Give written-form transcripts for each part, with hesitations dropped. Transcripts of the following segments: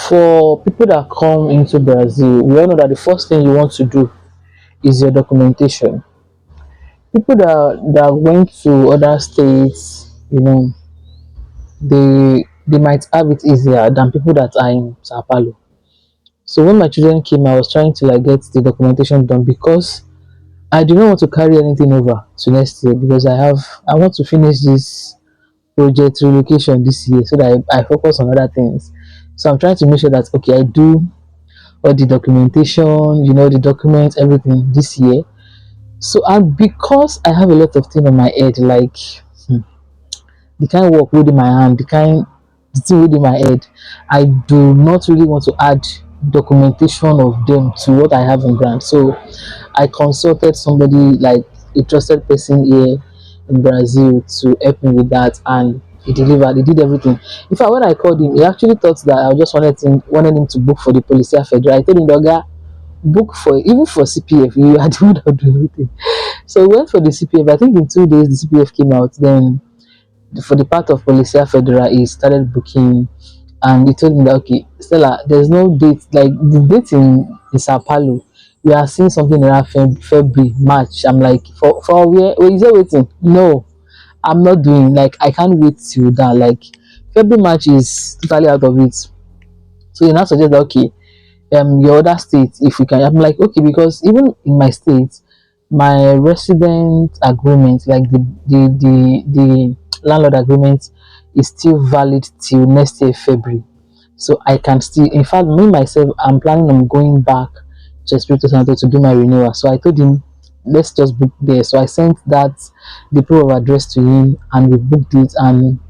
For people that come into Brazil, we all know that the first thing you want to do is your documentation. People that went to other states, they might have it easier than people that are in Sao Paulo. So when my children came, I was trying to like get the documentation done because I do not want to carry anything over to next year because I want to finish this project relocation this year so that I focus on other things. So I'm trying to make sure that okay, I do all the documentation, the documents, everything this year. So and because I have a lot of things on my head, like the kind of work within my hand, the thing within my head, I do not really want to add documentation of them to what I have in ground. So I consulted somebody like a trusted person here in Brazil to help me with that, and he delivered. He did everything. In fact, when I called him, he actually thought that I just wanted him to book for the Policia Federal. I told him, Doga, book for even for CPF. You are the one that do everything. So we went for the CPF. I think in 2 days the CPF came out. Then for the part of Policia Federal, he started booking, and he told me that okay, Stella, there's no date like the date in Sao Paulo. We are seeing something around February, March. I'm like, for where? Is there waiting? No, I'm not doing. Like, I can't wait till that. Like, February, March is totally out of it. So you now suggest that okay, your other state, if we can. I'm like, okay, because even in my state, my resident agreement, like the landlord agreement, is still valid till next year February. So I can still, in fact, me myself, I'm planning on going back to Espírito Santo to do my renewal. So I told him, let's just book there. So I sent that the proof of address to him, and we booked it, and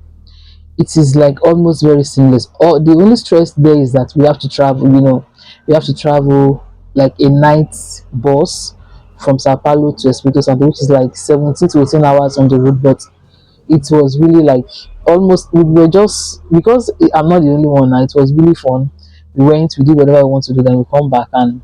it is like almost very seamless. Or the only stress there is that we have to travel. We have to travel like a night bus from Sao Paulo to Espírito Santo, which is like 17 to 18 hours on the road, but it was really like almost we were just because I'm not the only one now. It was really fun. We went, we did whatever we want to do, then we come back, and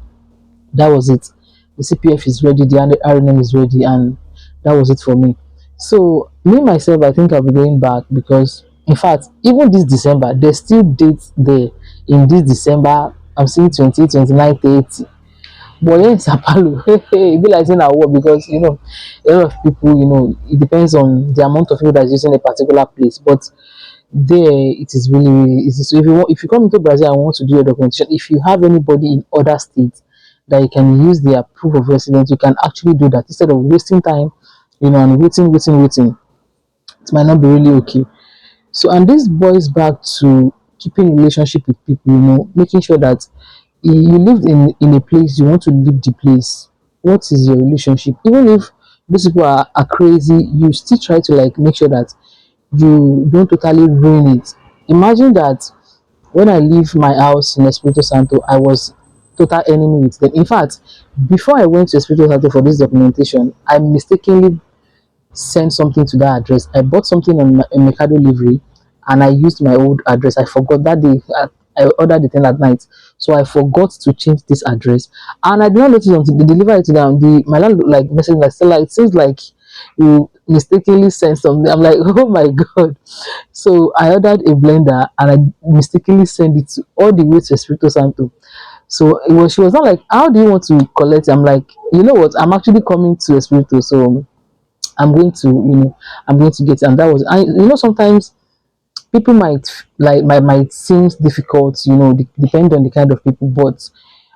that was it. The CPF is ready, the RNM is ready, and that was it for me. So me myself, I think I'll be going back because in fact, even this December, there's still dates there. In this December, I'm seeing 20, 29, 30. But here in Sao Paulo, it be like saying at work because a lot of people, it depends on the amount of people that's using a particular place. But there it is really, really easy. So if you come into Brazil and want to do your documentation, if you have anybody in other states that you can use their proof of residence, you can actually do that instead of wasting time, and waiting. It might not be really okay. So, and this boils back to keeping relationship with people, making sure that you lived in a place, you want to leave the place. What is your relationship? Even if these people are crazy, you still try to like make sure that you don't totally ruin it. Imagine that when I leave my house in Espírito Santo, I was total enemy with them. In fact, before I went to Espírito Santo for this documentation, I mistakenly sent something to that address. I bought something on a Mercado Livery, and I used my old address. I forgot that day. I ordered the thing at night, so I forgot to change this address, and I did not notice until they delivered it to them. My landlord like message like, Stella, it seems like you mistakenly sent something. I'm like, oh my god. So I ordered a blender, and I mistakenly sent it to all the way to Espírito Santo. So she was not like, how do you want to collect it? I'm like, you know what, I'm actually coming to Espírito, so I'm going to, I'm going to get it. And that was, sometimes people might seem difficult, depend on the kind of people, but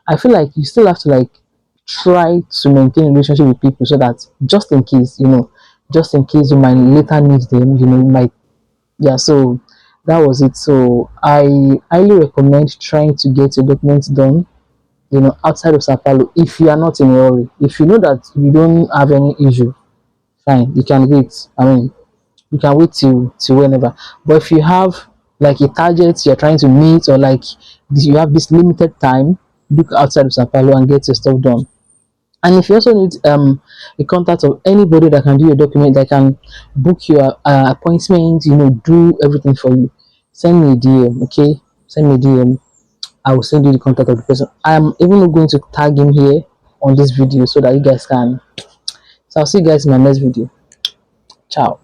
I feel like you still have to like try to maintain a relationship with people so that just in case you might later need them, you might, yeah. So that was it. So I highly recommend trying to get your documents done, outside of Sao Paulo if you are not in a hurry. If you know that you don't have any issue, fine, you can wait. I mean, you can wait till whenever. But if you have like a target you're trying to meet, or like you have this limited time, look outside of Sao Paulo and get your stuff done. And if you also need a contact of anybody that can do your document, that can book your appointment, do everything for you, send me a DM, okay? Send me a DM. I will send you the contact of the person. I'm even going to tag him here on this video so that you guys can. So I'll see you guys in my next video. Ciao.